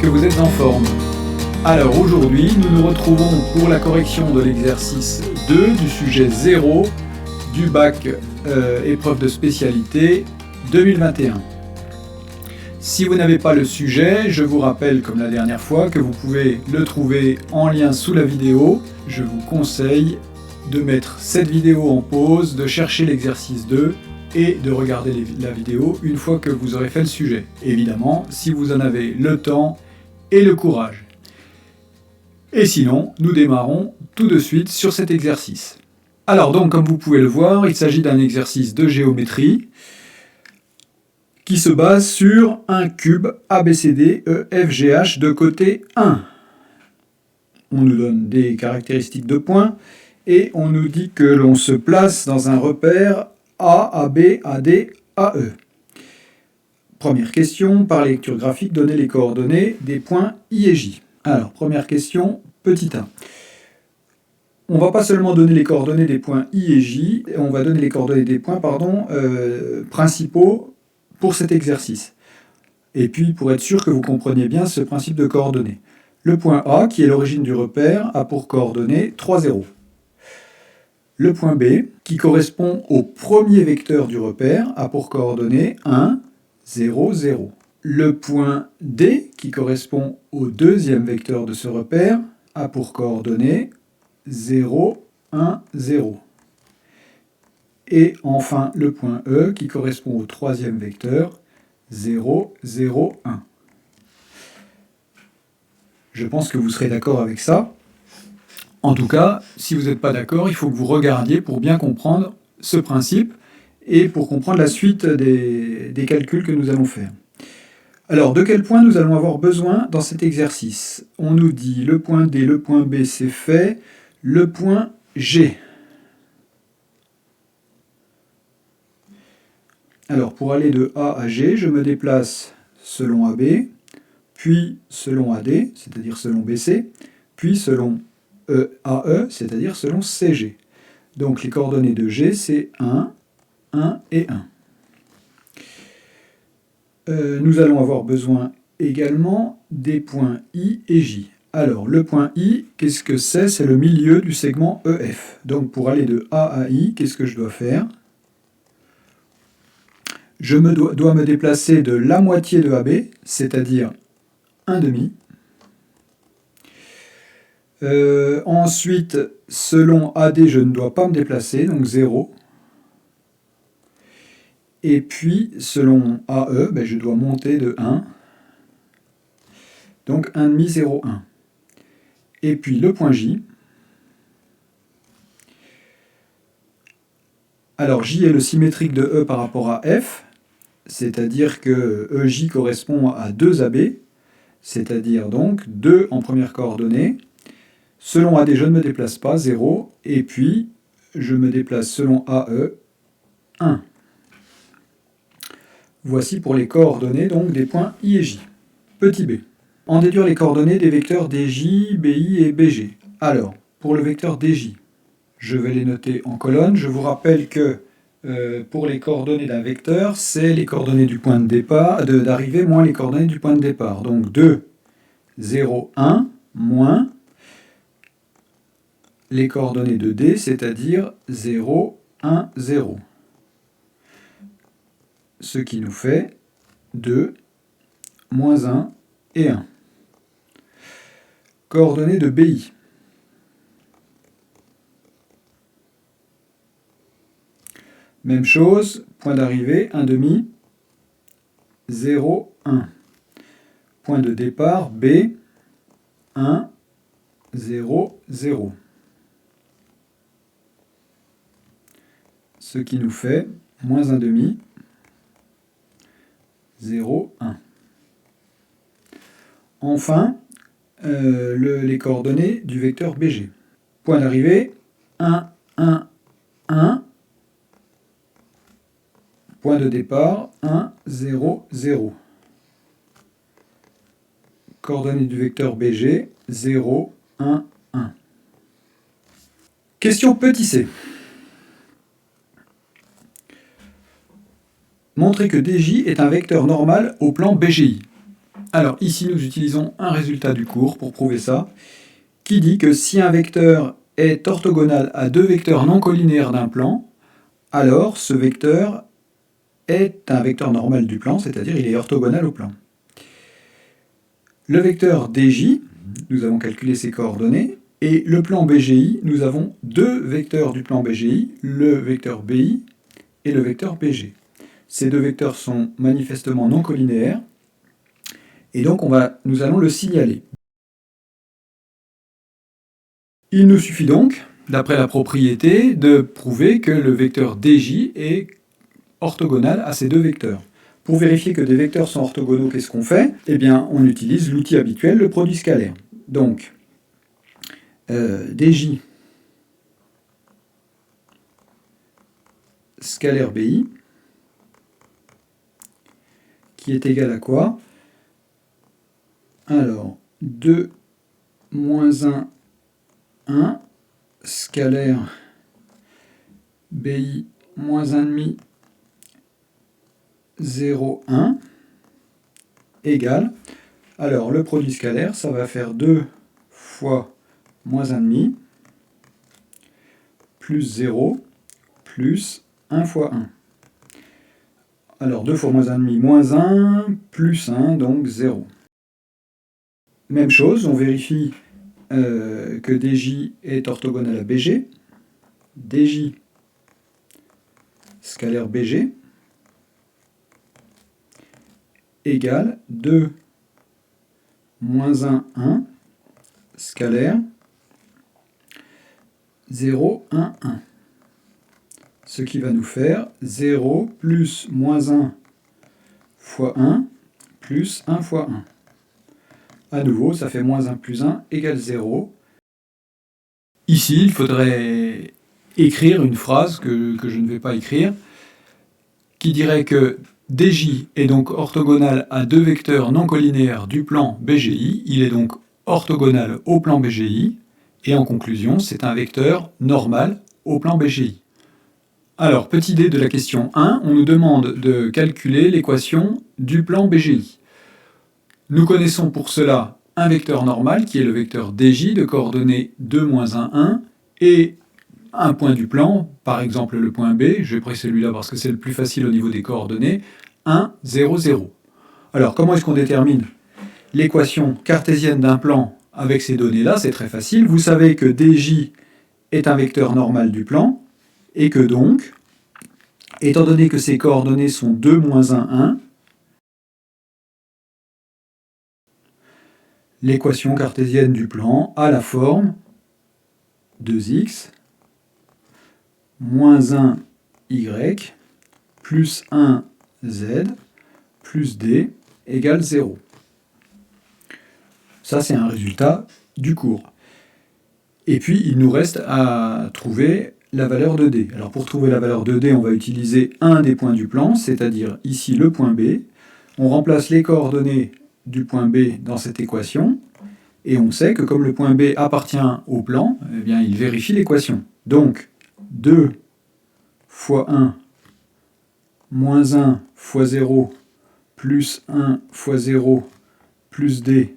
que vous êtes en forme. Alors aujourd'hui, nous nous retrouvons pour la correction de l'exercice 2 du sujet 0 du bac épreuve de spécialité 2021. Si vous n'avez pas le sujet, je vous rappelle comme la dernière fois que vous pouvez le trouver en lien sous la vidéo. Je vous conseille de mettre cette vidéo en pause, de chercher l'exercice 2 et de regarder la vidéo une fois que vous aurez fait le sujet. Évidemment, si vous en avez le temps et le courage. Et sinon, nous démarrons tout de suite sur cet exercice. Alors donc, comme vous pouvez le voir, il s'agit d'un exercice de géométrie qui se base sur un cube ABCD EFGH de côté 1. On nous donne des caractéristiques de points et on nous dit que l'on se place dans un repère A, AB, AD, AE. Première question, par lecture graphique, donnez les coordonnées des points I et J. Alors, première question, petit 1. On ne va pas seulement donner les coordonnées des points I et J, on va donner les coordonnées des points principaux pour cet exercice. Et puis, pour être sûr que vous compreniez bien ce principe de coordonnées. Le point A, qui est l'origine du repère, a pour coordonnées 3 zéros. Le point B, qui correspond au premier vecteur du repère, a pour coordonnées 1, 0, 0. Le point D, qui correspond au deuxième vecteur de ce repère, a pour coordonnées 0, 1, 0. Et enfin, le point E, qui correspond au troisième vecteur, 0, 0, 1. Je pense que vous serez d'accord avec ça. En tout cas, si vous n'êtes pas d'accord, il faut que vous regardiez pour bien comprendre ce principe et pour comprendre la suite des calculs que nous allons faire. Alors, de quel point nous allons avoir besoin dans cet exercice? On nous dit le point D, le point B, c'est fait. Le point G. Alors, pour aller de A à G, je me déplace selon AB, puis selon AD, c'est-à-dire selon BC, puis selon AE, c'est-à-dire selon CG. Donc, les coordonnées de G, c'est 1, 1 et 1. Nous allons avoir besoin également des points I et J. Alors, le point I, qu'est-ce que c'est? C'est le milieu du segment EF. Donc, pour aller de A à I, qu'est-ce que je dois faire? Je dois me déplacer de la moitié de AB, c'est-à-dire 1 demi. Ensuite, selon AD, je ne dois pas me déplacer, donc 0. Et puis, selon AE, je dois monter de 1. Donc 1 demi, 0, 1. Et puis le point J. Alors J est le symétrique de E par rapport à F, c'est-à-dire que EJ correspond à 2 AB, c'est-à-dire donc 2 en première coordonnée. Selon AD, je ne me déplace pas, 0, et puis je me déplace selon AE, 1. Voici pour les coordonnées donc des points I et J. Petit b. En déduire les coordonnées des vecteurs DJ, BI et BG. Alors, pour le vecteur DJ, je vais les noter en colonne. Je vous rappelle que pour les coordonnées d'un vecteur, c'est les coordonnées du point de départ, d'arrivée moins les coordonnées du point de départ. Donc 2, 0, 1, moins les coordonnées de D, c'est-à-dire 0, 1, 0. Ce qui nous fait 2, moins 1 et 1. Coordonnées de BI. Même chose, point d'arrivée, 1 demi, 0, 1. Point de départ, B, 1, 0, 0. Ce qui nous fait moins 1 demi, 0, 1. Enfin, les coordonnées du vecteur BG. Point d'arrivée, 1, 1, 1. Point de départ, 1, 0, 0. Coordonnées du vecteur BG, 0, 1, 1. Question petit c. Montrer que DJ est un vecteur normal au plan BGI. Alors ici, nous utilisons un résultat du cours pour prouver ça, qui dit que si un vecteur est orthogonal à deux vecteurs non collinéaires d'un plan, alors ce vecteur est un vecteur normal du plan, c'est-à-dire il est orthogonal au plan. Le vecteur DJ, nous avons calculé ses coordonnées, et le plan BGI, nous avons deux vecteurs du plan BGI, le vecteur BI et le vecteur BG. Ces deux vecteurs sont manifestement non collinéaires, et donc nous allons le signaler. Il nous suffit donc, d'après la propriété, de prouver que le vecteur DJ est orthogonal à ces deux vecteurs. Pour vérifier que des vecteurs sont orthogonaux, qu'est-ce qu'on fait? Eh bien, on utilise l'outil habituel, le produit scalaire. Donc, DJ scalaire BI, qui est égal à quoi? Alors, 2 moins 1 scalaire BI moins 1,5 0, 1 égale, alors le produit scalaire, ça va faire 2 fois moins 1,5 plus 0 plus 1 fois 1. Alors 2 fois moins 1,5, moins 1 plus 1, donc 0. Même chose, on vérifie que DJ est orthogonal à BG. DJ scalaire BG égale 2 moins 1 scalaire 0, 1, 1. Ce qui va nous faire 0 plus moins 1 fois 1 plus 1 fois 1. À nouveau, ça fait moins 1 plus 1 égale 0. Ici, il faudrait écrire une phrase que je ne vais pas écrire, qui dirait que DJ est donc orthogonal à deux vecteurs non collinéaires du plan BGI, il est donc orthogonal au plan BGI, et en conclusion, c'est un vecteur normal au plan BGI. Alors, petit d de la question 1, on nous demande de calculer l'équation du plan BGI. Nous connaissons pour cela un vecteur normal qui est le vecteur DJ de coordonnées 2, moins 1, 1, et un point du plan, par exemple le point B, je vais prendre celui-là parce que c'est le plus facile au niveau des coordonnées, 1, 0, 0. Alors, comment est-ce qu'on détermine l'équation cartésienne d'un plan avec ces données-là? C'est très facile. Vous savez que DJ est un vecteur normal du plan, et que donc, étant donné que ses coordonnées sont 2, moins 1, 1, l'équation cartésienne du plan a la forme 2x moins 1 y plus 1 z plus d égale 0. Ça, c'est un résultat du cours. Et puis, il nous reste à trouver la valeur de d. Alors, pour trouver la valeur de d, on va utiliser un des points du plan, c'est-à-dire ici le point B. On remplace les coordonnées du point B dans cette équation, et on sait que comme le point B appartient au plan, eh bien, il vérifie l'équation. Donc, 2 fois 1 moins 1 fois 0 plus 1 fois 0 plus d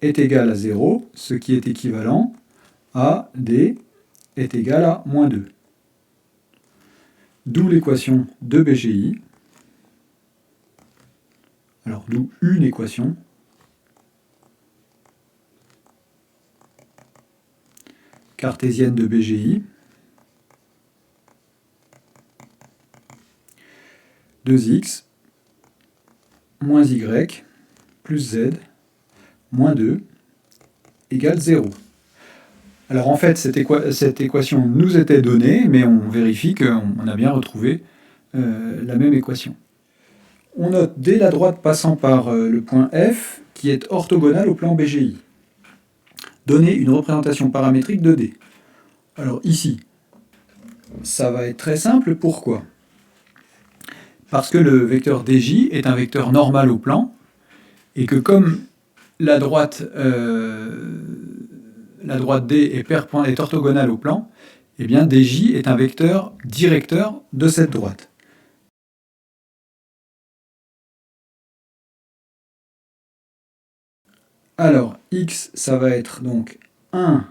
est égal à 0, ce qui est équivalent à d est égal à moins 2. D'où l'équation de BGI. Alors, d'où une équation cartésienne de BGI. 2x moins y plus z moins 2 égale 0. Alors en fait, cette équation nous était donnée, mais on vérifie qu'on a bien retrouvé la même équation. On note dès la droite passant par le point F qui est orthogonal au plan BGI. Donner une représentation paramétrique de D. Alors ici, ça va être très simple. Pourquoi? Parce que le vecteur DJ est un vecteur normal au plan, et que comme la droite D est orthogonale au plan, eh bien DJ est un vecteur directeur de cette droite. Alors, x, ça va être donc 1,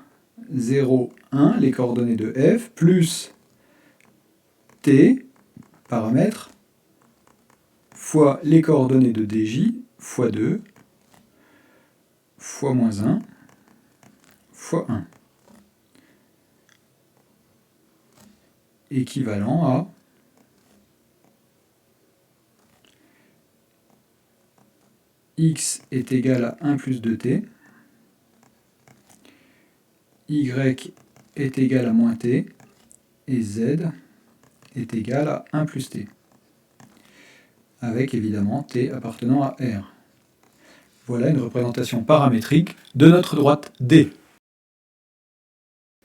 0, 1, les coordonnées de f, plus t, paramètre, fois les coordonnées de dj, fois 2, fois moins 1, fois 1. Équivalent à x est égal à 1 plus 2t, y est égal à moins t, et z est égal à 1 plus t, avec évidemment t appartenant à R. Voilà une représentation paramétrique de notre droite D.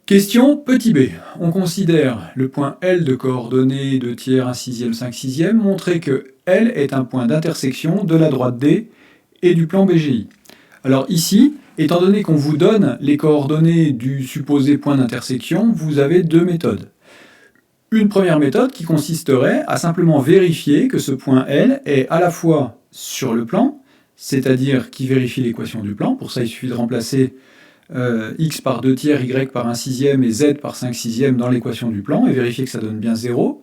Question petit b. On considère le point L de coordonnées 2 tiers, 1 sixième, 5 sixième, montrer que L est un point d'intersection de la droite D et du plan BGI. Alors ici, étant donné qu'on vous donne les coordonnées du supposé point d'intersection, vous avez deux méthodes. Une première méthode qui consisterait à simplement vérifier que ce point L est à la fois sur le plan, c'est-à-dire qui vérifie l'équation du plan. Pour ça, il suffit de remplacer x par 2 tiers, y par 1 sixième et z par 5 sixièmes dans l'équation du plan et vérifier que ça donne bien 0.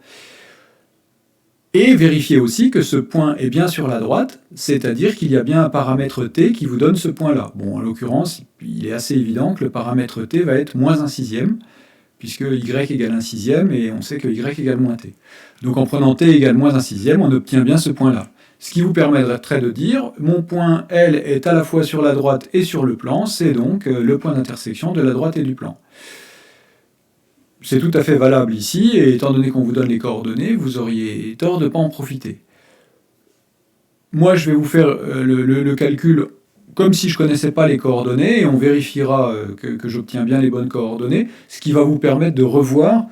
Et vérifier aussi que ce point est bien sur la droite, c'est-à-dire qu'il y a bien un paramètre t qui vous donne ce point-là. Bon, en l'occurrence, il est assez évident que le paramètre t va être moins 1 sixième, puisque y égale 1 sixième, et on sait que y égale moins t. Donc en prenant t égale moins 1 sixième, on obtient bien ce point-là. Ce qui vous permettrait de dire, mon point L est à la fois sur la droite et sur le plan, c'est donc le point d'intersection de la droite et du plan. C'est tout à fait valable ici, et étant donné qu'on vous donne les coordonnées, vous auriez tort de ne pas en profiter. Moi, je vais vous faire le calcul comme si je ne connaissais pas les coordonnées, et on vérifiera que j'obtiens bien les bonnes coordonnées, ce qui va vous permettre de revoir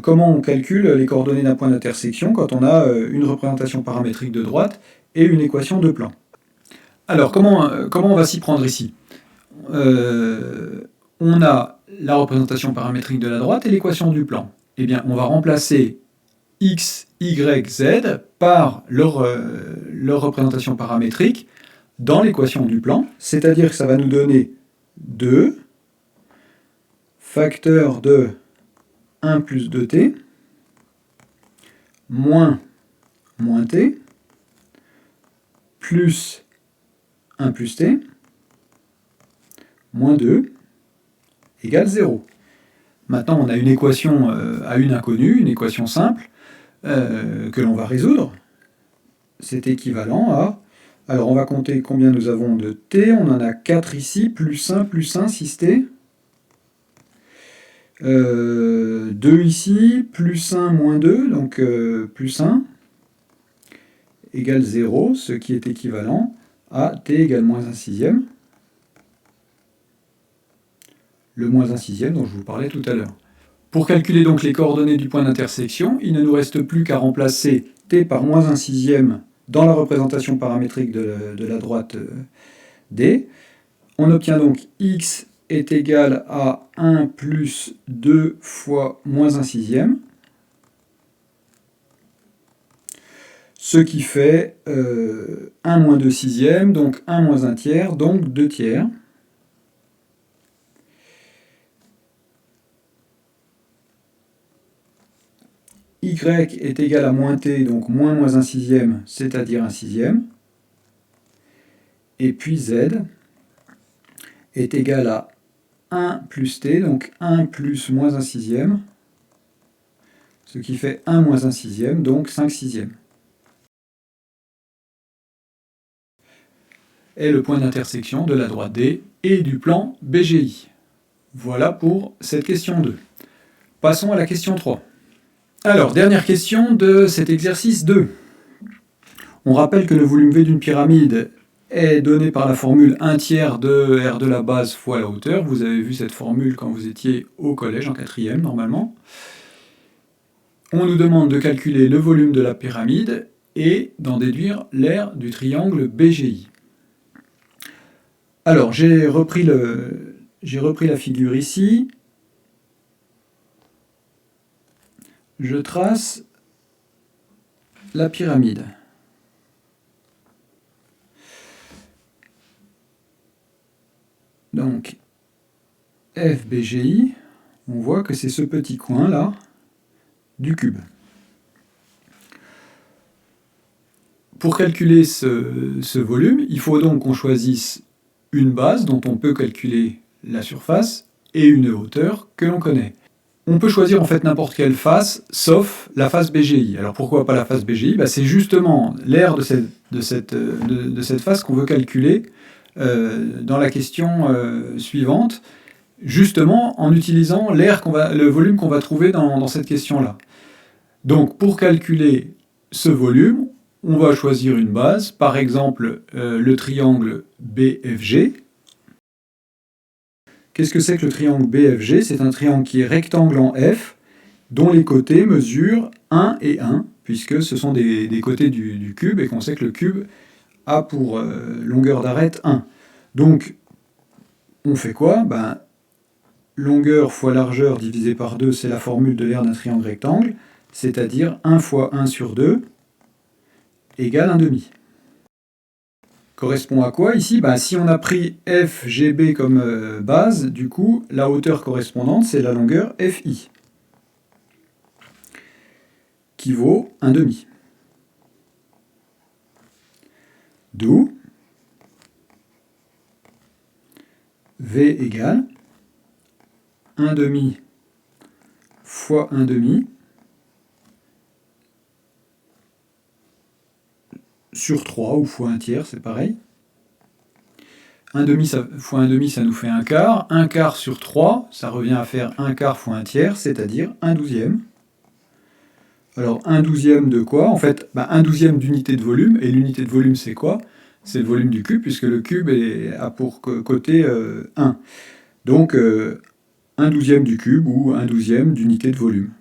comment on calcule les coordonnées d'un point d'intersection quand on a une représentation paramétrique de droite et une équation de plan. Alors, comment on va s'y prendre ici ? On a la représentation paramétrique de la droite et l'équation du plan. Eh bien, on va remplacer x, y, z par leur représentation paramétrique dans l'équation du plan, c'est-à-dire que ça va nous donner 2 facteur de 1 plus 2t moins t plus 1 plus t moins 2 égale 0. Maintenant, on a une équation à une inconnue, une équation simple, que l'on va résoudre. C'est équivalent à... Alors, on va compter combien nous avons de t. On en a 4 ici, plus 1, 6t. 2 ici, plus 1, moins 2, donc plus 1, égale 0, ce qui est équivalent à t égale moins 1 sixième. Le moins 1 sixième dont je vous parlais tout à l'heure. Pour calculer donc les coordonnées du point d'intersection, il ne nous reste plus qu'à remplacer t par moins 1 sixième dans la représentation paramétrique de la droite D. On obtient donc x est égal à 1 plus 2 fois moins 1 sixième, ce qui fait 1 moins 2 sixièmes, donc 1 moins 1 tiers, donc 2 tiers. Y est égal à moins t, donc moins 1 sixième, c'est-à-dire 1 sixième. Et puis z est égal à 1 plus t, donc 1 plus moins 1 sixième, ce qui fait 1 moins 1 sixième, donc 5 sixièmes. Est le point d'intersection de la droite D et du plan BGI. Voilà pour cette question 2. Passons à la question 3. Alors, dernière question de cet exercice 2. On rappelle que le volume V d'une pyramide est donné par la formule 1 tiers de R de la base fois la hauteur. Vous avez vu cette formule quand vous étiez au collège, en 4e normalement. On nous demande de calculer le volume de la pyramide et d'en déduire l'aire du triangle BGI. Alors, j'ai repris la figure ici. Je trace la pyramide. donc FBGI, on voit que c'est ce petit coin là du cube. Pour calculer ce volume, il faut donc qu'on choisisse une base dont on peut calculer la surface et une hauteur que l'on connaît. On peut choisir en fait n'importe quelle face, sauf la face BGI. Alors pourquoi pas la face BGI? C'est justement l'aire de cette face qu'on veut calculer dans la question suivante, justement en utilisant le volume qu'on va trouver dans cette question-là. Donc pour calculer ce volume, on va choisir une base, par exemple le triangle BFG. Qu'est-ce que c'est que le triangle BFG? C'est un triangle qui est rectangle en F, dont les côtés mesurent 1 et 1, puisque ce sont des côtés du cube, et qu'on sait que le cube a pour longueur d'arête 1. Donc, on fait quoi? Longueur fois largeur divisé par 2, c'est la formule de l'aire d'un triangle rectangle, c'est-à-dire 1 fois 1 sur 2 égale 1,5. Correspond à quoi ici? Si on a pris FGB comme base, du coup, la hauteur correspondante, c'est la longueur FI, qui vaut 1,5. D'où V égale 1,5 fois 1,5 sur 3 ou fois 1 tiers, c'est pareil. 1,5 fois 1,5, ça nous fait 1 quart. 1 quart sur 3, ça revient à faire 1 quart fois 1 tiers, c'est-à-dire 1/12. Alors 1/12 de quoi? En fait, 1/12 d'unité de volume. Et l'unité de volume, c'est quoi? C'est le volume du cube, puisque le cube a pour côté 1. Donc 1/12 du cube ou 1/12 d'unité de volume.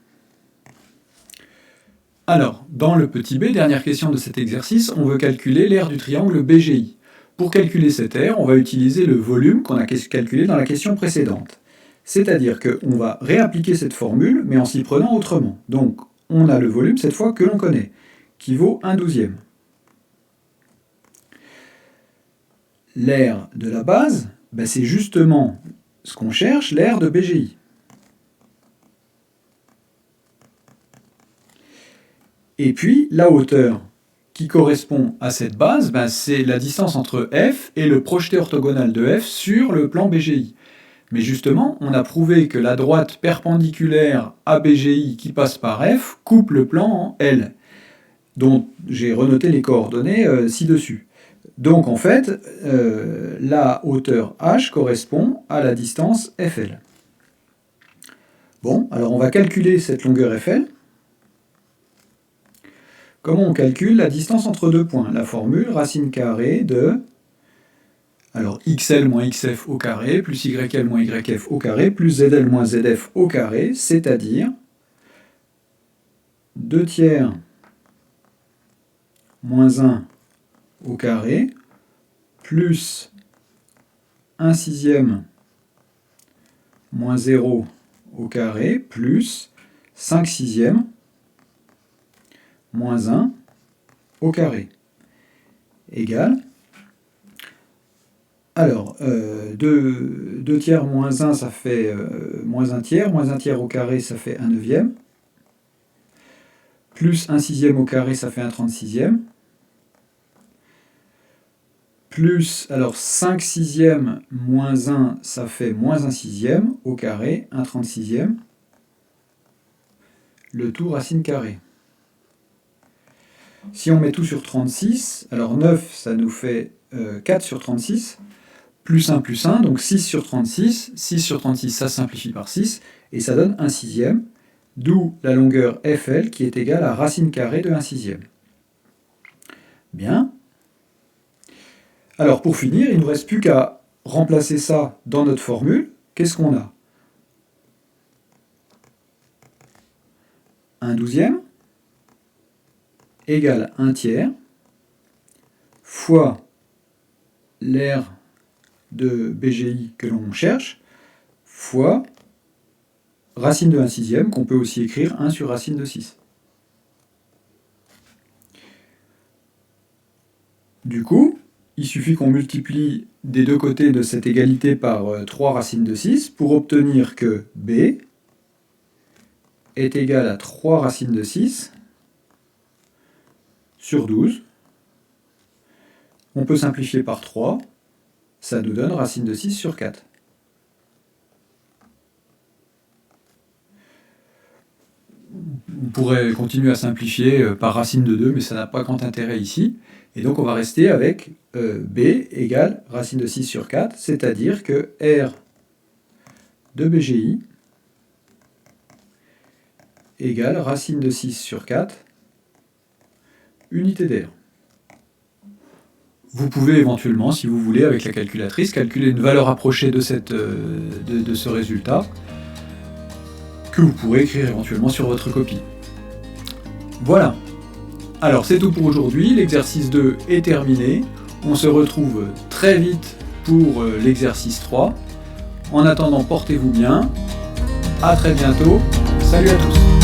Alors, dans le petit b, dernière question de cet exercice, on veut calculer l'aire du triangle BGI. Pour calculer cette aire, on va utiliser le volume qu'on a calculé dans la question précédente. C'est-à-dire qu'on va réappliquer cette formule, mais en s'y prenant autrement. Donc, on a le volume, cette fois, que l'on connaît, qui vaut 1/12. L'aire de la base, c'est justement ce qu'on cherche, l'aire de BGI. Et puis, la hauteur qui correspond à cette base, c'est la distance entre F et le projeté orthogonal de F sur le plan BGI. Mais justement, on a prouvé que la droite perpendiculaire à BGI qui passe par F coupe le plan en L, dont j'ai renoté les coordonnées ci-dessus. Donc en fait, la hauteur H correspond à la distance FL. Bon, alors on va calculer cette longueur FL. Comment on calcule la distance entre deux points? La formule racine carrée de xl moins xf au carré, plus yl moins yf au carré, plus zl moins zf au carré, c'est-à-dire 2 tiers moins 1 au carré, plus 1 sixième moins 0 au carré, plus 5 sixièmes moins 1 au carré, égale, alors, 2 tiers moins 1, ça fait moins 1 tiers au carré, ça fait 1/9, plus 1 sixième au carré, ça fait 1/36, plus, alors 5 sixièmes moins 1, ça fait moins 1 sixième au carré, 1/36, le tout racine carrée. Si on met tout sur 36, alors 9, ça nous fait 4 sur 36, plus 1 plus 1, donc 6 sur 36. 6 sur 36, ça simplifie par 6, et ça donne 1 sixième, d'où la longueur FL qui est égale à racine carrée de 1 sixième. Bien. Alors pour finir, il ne nous reste plus qu'à remplacer ça dans notre formule. Qu'est-ce qu'on a? 1/12 égale 1 tiers fois l'aire de BGI que l'on cherche, fois racine de 1 sixième, qu'on peut aussi écrire 1 sur racine de 6. Du coup, il suffit qu'on multiplie des deux côtés de cette égalité par 3 racines de 6 pour obtenir que b est égal à 3 racines de 6 sur 12. On peut simplifier par 3, ça nous donne racine de 6 sur 4. On pourrait continuer à simplifier par racine de 2, mais ça n'a pas grand intérêt ici. Et donc on va rester avec b égale racine de 6 sur 4, c'est-à-dire que R de BGI égale racine de 6 sur 4, unité d'air. Vous pouvez éventuellement, si vous voulez, avec la calculatrice, calculer une valeur approchée de ce résultat, que vous pourrez écrire éventuellement sur votre copie. Voilà. Alors c'est tout pour aujourd'hui, l'exercice 2 est terminé. On se retrouve très vite pour l'exercice 3. En attendant, portez-vous bien. À très bientôt. Salut à tous.